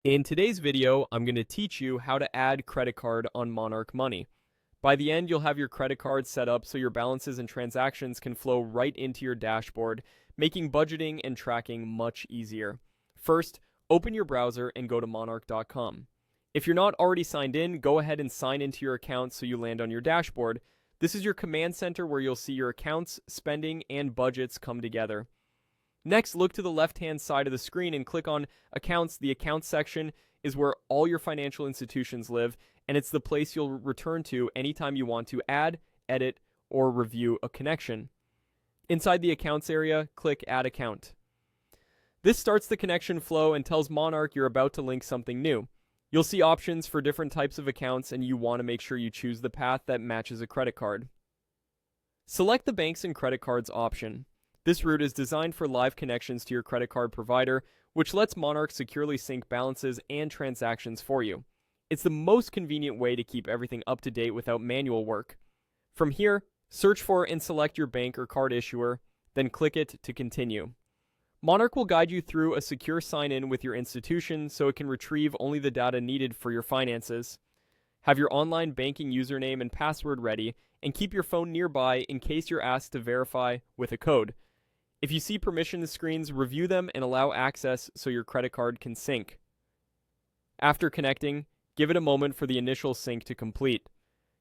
In today's video, I'm going to teach you how to add credit card on Monarch Money. By the end, you'll have your credit card set up so your balances and transactions can flow right into your dashboard, making budgeting and tracking much easier. First, open your browser and go to monarch.com. If you're not already signed in, go ahead and sign into your account so you land on your dashboard. This is your command center where you'll see your accounts, spending, and budgets come together. Next, look to the left-hand side of the screen and click on Accounts. The Accounts section is where all your financial institutions live, and it's the place you'll return to anytime you want to add, edit, or review a connection. Inside the Accounts area, click Add Account. This starts the connection flow and tells Monarch you're about to link something new. You'll see options for different types of accounts, and you want to make sure you choose the path that matches a credit card. Select the Banks and Credit Cards option. This route is designed for live connections to your credit card provider, which lets Monarch securely sync balances and transactions for you. It's the most convenient way to keep everything up to date without manual work. From here, search for and select your bank or card issuer, then click it to continue. Monarch will guide you through a secure sign-in with your institution so it can retrieve only the data needed for your finances. Have your online banking username and password ready, and keep your phone nearby in case you're asked to verify with a code. If you see permission screens, review them and allow access so your credit card can sync. After connecting, give it a moment for the initial sync to complete.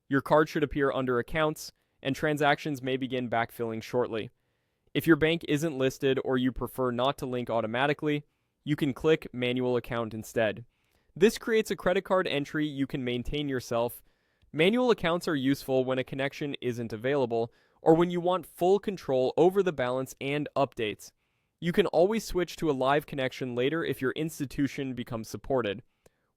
Your card should appear under Accounts, and transactions may begin backfilling shortly. If your bank isn't listed or you prefer not to link automatically, you can click Manual Account instead. This creates a credit card entry you can maintain yourself. Manual accounts are useful when a connection isn't available, or when you want full control over the balance and updates. You can always switch to a live connection later if your institution becomes supported.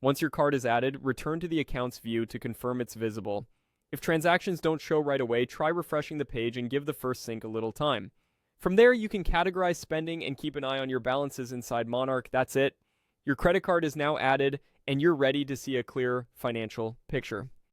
Once your card is added, return to the accounts view to confirm it's visible. If transactions don't show right away, try refreshing the page and give the first sync a little time. From there, you can categorize spending and keep an eye on your balances inside Monarch. That's it. Your credit card is now added, and you're ready to see a clear financial picture.